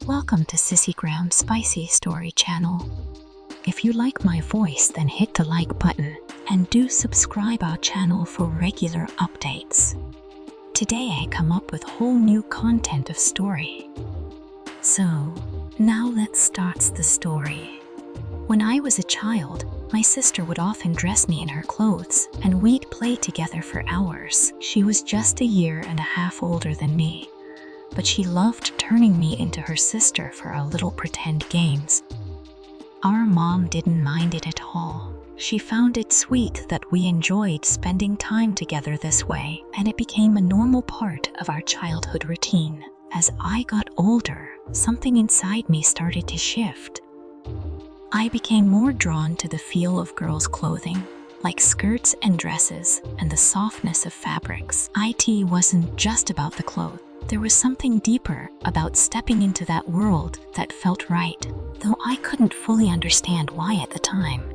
Welcome to Sissygram Spicy Story channel. If you like my voice, then hit the like button and do subscribe our channel for regular updates. Today I come up with whole new content of story. So, now let's start the story. When I was a child, my sister would often dress me in her clothes and we'd play together for hours. She was just 1.5 years older than me, but she loved turning me into her sister for our little pretend games. Our mom didn't mind it at all. She found it sweet that we enjoyed spending time together this way, and it became a normal part of our childhood routine. As I got older, something inside me started to shift. I became more drawn to the feel of girls' clothing, like skirts and dresses, and the softness of fabrics. It wasn't just about the clothes. There was something deeper about stepping into that world that felt right, though I couldn't fully understand why at the time.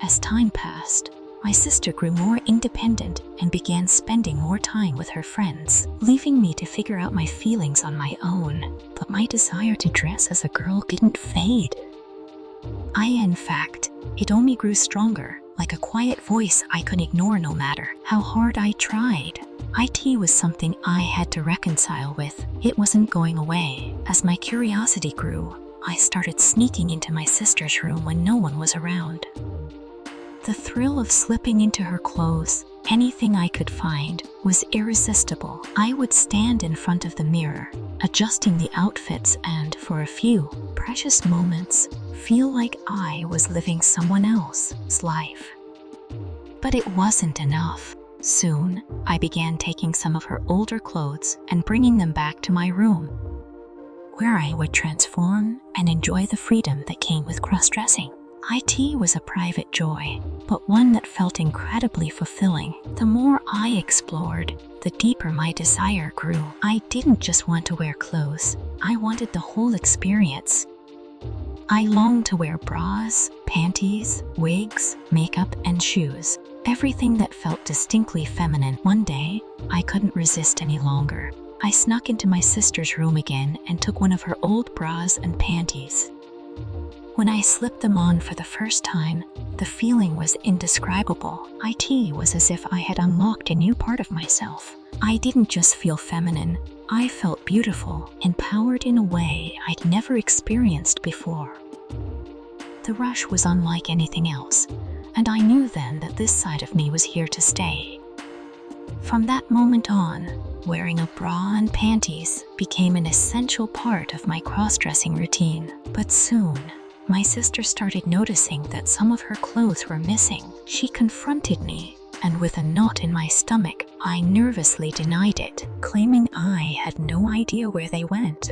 As time passed, my sister grew more independent and began spending more time with her friends, leaving me to figure out my feelings on my own. But my desire to dress as a girl didn't fade. In fact, it only grew stronger, like a quiet voice I could ignore no matter how hard I tried. It was something I had to reconcile with. It wasn't going away. As my curiosity grew, I started sneaking into my sister's room when no one was around. The thrill of slipping into her clothes, anything I could find, was irresistible. I would stand in front of the mirror, adjusting the outfits and, for a few precious moments, feel like I was living someone else's life. But it wasn't enough. Soon, I began taking some of her older clothes and bringing them back to my room, where I would transform and enjoy the freedom that came with cross-dressing. It was a private joy, but one that felt incredibly fulfilling. The more I explored, the deeper my desire grew. I didn't just want to wear clothes, I wanted the whole experience. I longed to wear bras, panties, wigs, makeup, and shoes. Everything that felt distinctly feminine. One day, I couldn't resist any longer. I snuck into my sister's room again and took one of her old bras and panties. When I slipped them on for the first time, the feeling was indescribable. It was as if I had unlocked a new part of myself. I didn't just feel feminine, I felt beautiful, empowered in a way I'd never experienced before. The rush was unlike anything else, and I knew then that this side of me was here to stay. From that moment on, wearing a bra and panties became an essential part of my cross-dressing routine. But soon, my sister started noticing that some of her clothes were missing. She confronted me, and with a knot in my stomach, I nervously denied it, claiming I had no idea where they went.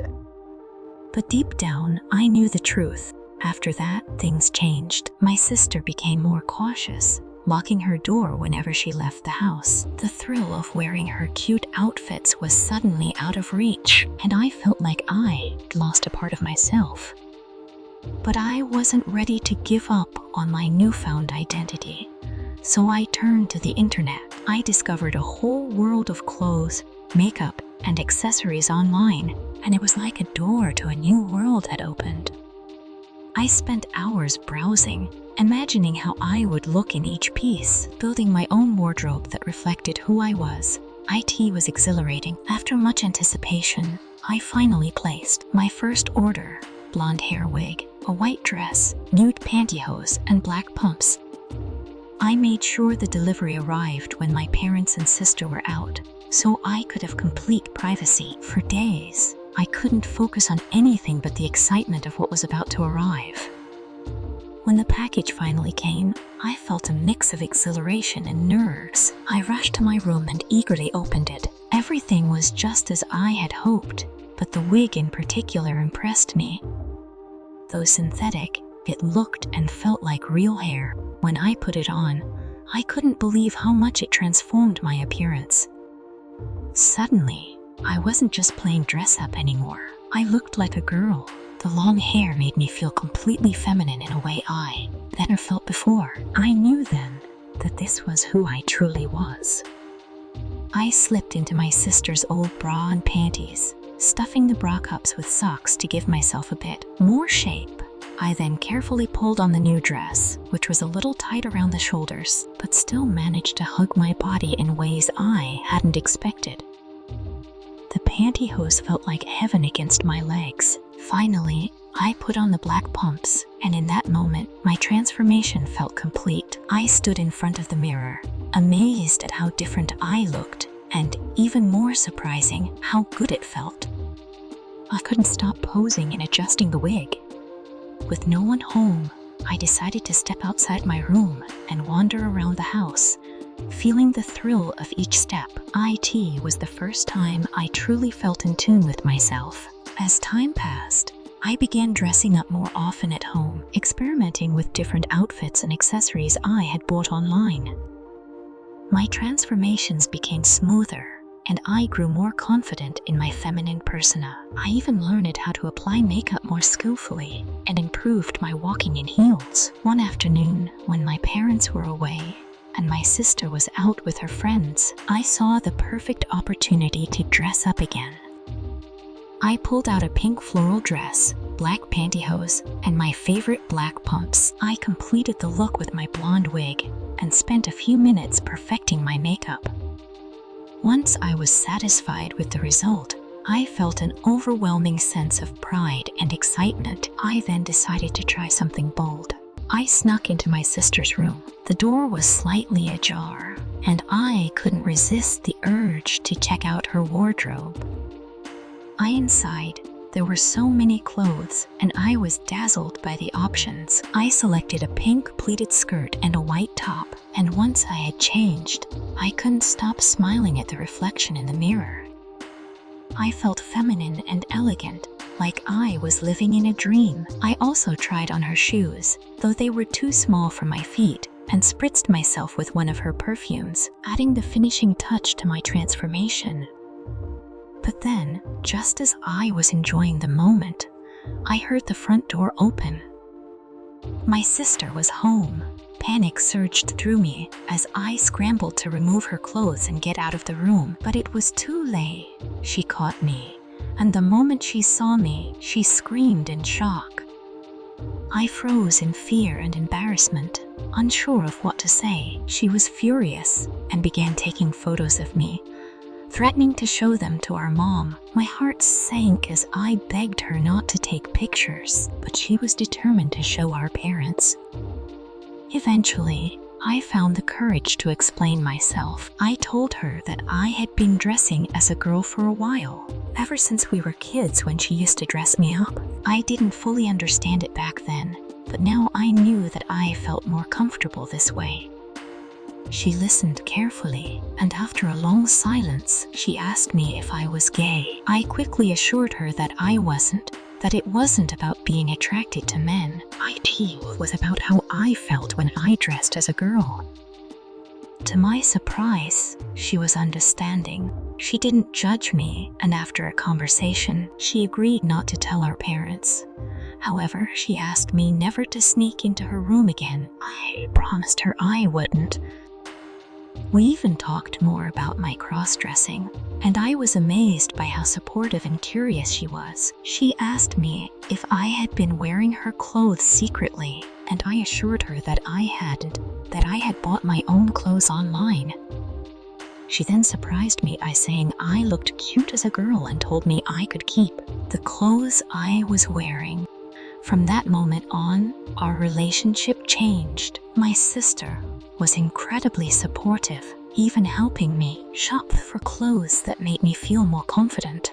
But deep down, I knew the truth. After that, things changed. My sister became more cautious, locking her door whenever she left the house. The thrill of wearing her cute outfits was suddenly out of reach, and I felt like I'd lost a part of myself. But I wasn't ready to give up on my newfound identity, so I turned to the internet. I discovered a whole world of clothes, makeup, and accessories online, and it was like a door to a new world had opened. I spent hours browsing, imagining how I would look in each piece, building my own wardrobe that reflected who I was. It was exhilarating. After much anticipation, I finally placed my first order: blonde hair wig, a white dress, nude pantyhose, and black pumps. I made sure the delivery arrived when my parents and sister were out, so I could have complete privacy. For days, I couldn't focus on anything but the excitement of what was about to arrive. When the package finally came, I felt a mix of exhilaration and nerves. I rushed to my room and eagerly opened it. Everything was just as I had hoped, but the wig in particular impressed me. Though synthetic, it looked and felt like real hair. When I put it on, I couldn't believe how much it transformed my appearance. Suddenly, I wasn't just playing dress-up anymore. I looked like a girl. The long hair made me feel completely feminine in a way I never felt before. I knew then that this was who I truly was. I slipped into my sister's old bra and panties, stuffing the bra cups with socks to give myself a bit more shape. I then carefully pulled on the new dress, which was a little tight around the shoulders, but still managed to hug my body in ways I hadn't expected. The pantyhose felt like heaven against my legs. Finally, I put on the black pumps, and in that moment, my transformation felt complete. I stood in front of the mirror, amazed at how different I looked, and even more surprising, how good it felt. I couldn't stop posing and adjusting the wig. With no one home, I decided to step outside my room and wander around the house, feeling the thrill of each step. It was the first time I truly felt in tune with myself. As time passed, I began dressing up more often at home, experimenting with different outfits and accessories I had bought online. My transformations became smoother, and I grew more confident in my feminine persona. I even learned how to apply makeup more skillfully and improved my walking in heels. One afternoon, when my parents were away and my sister was out with her friends, I saw the perfect opportunity to dress up again. I pulled out a pink floral dress, black pantyhose, and my favorite black pumps. I completed the look with my blonde wig and spent a few minutes perfecting my makeup. Once I was satisfied with the result, I felt an overwhelming sense of pride and excitement. I then decided to try something bold. I snuck into my sister's room. The door was slightly ajar, and I couldn't resist the urge to check out her wardrobe. Inside, there were so many clothes, and I was dazzled by the options. I selected a pink pleated skirt and a white top, and once I had changed, I couldn't stop smiling at the reflection in the mirror. I felt feminine and elegant, like I was living in a dream. I also tried on her shoes, though they were too small for my feet, and spritzed myself with one of her perfumes, adding the finishing touch to my transformation. But then, just as I was enjoying the moment, I heard the front door open. My sister was home. Panic surged through me as I scrambled to remove her clothes and get out of the room, but it was too late. She caught me, and the moment she saw me, she screamed in shock. I froze in fear and embarrassment, unsure of what to say. She was furious and began taking photos of me, threatening to show them to our mom. My heart sank as I begged her not to take pictures, but she was determined to show our parents. Eventually, I found the courage to explain myself. I told her that I had been dressing as a girl for a while, ever since we were kids when she used to dress me up. I didn't fully understand it back then, but now I knew that I felt more comfortable this way. She listened carefully, and after a long silence, she asked me if I was gay. I quickly assured her that I wasn't, that it wasn't about being attracted to men. It was about how I felt when I dressed as a girl. To my surprise, she was understanding. She didn't judge me, and after a conversation, she agreed not to tell our parents. However, she asked me never to sneak into her room again. I promised her I wouldn't. We even talked more about my cross-dressing, and I was amazed by how supportive and curious she was. She asked me if I had been wearing her clothes secretly, and I assured her that I hadn't, that I had bought my own clothes online. She then surprised me by saying I looked cute as a girl and told me I could keep the clothes I was wearing. From that moment on, our relationship changed. My sister was incredibly supportive, even helping me shop for clothes that made me feel more confident.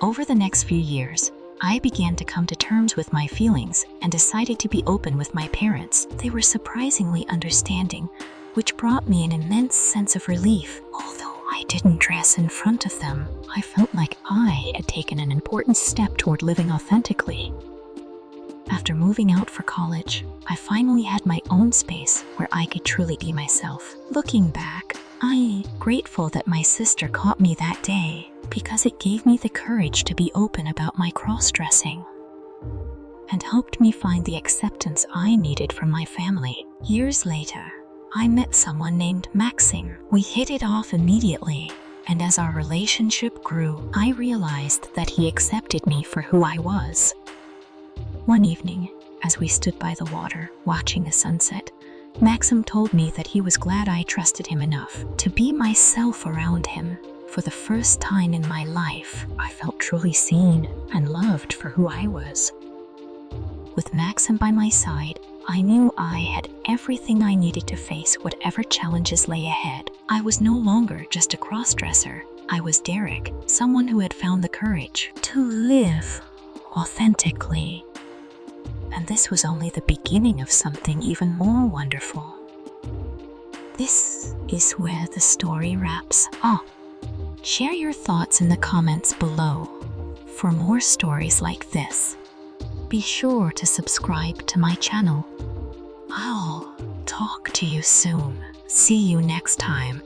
Over the next few years, I began to come to terms with my feelings and decided to be open with my parents. They were surprisingly understanding, which brought me an immense sense of relief. Although I didn't dress in front of them, I felt like I had taken an important step toward living authentically. After moving out for college, I finally had my own space where I could truly be myself. Looking back, I'm grateful that my sister caught me that day because it gave me the courage to be open about my cross-dressing and helped me find the acceptance I needed from my family. Years later, I met someone named Maxim. We hit it off immediately, And as our relationship grew, I realized that he accepted me for who I was. One evening, as we stood by the water, watching the sunset, Maxim told me that he was glad I trusted him enough to be myself around him. For the first time in my life, I felt truly seen and loved for who I was. With Maxim by my side, I knew I had everything I needed to face whatever challenges lay ahead. I was no longer just a crossdresser. I was Derek, someone who had found the courage to live authentically. And this was only the beginning of something even more wonderful. This is where the story wraps up. Share your thoughts in the comments below. For more stories like this, be sure to subscribe to my channel. I'll talk to you soon. See you next time.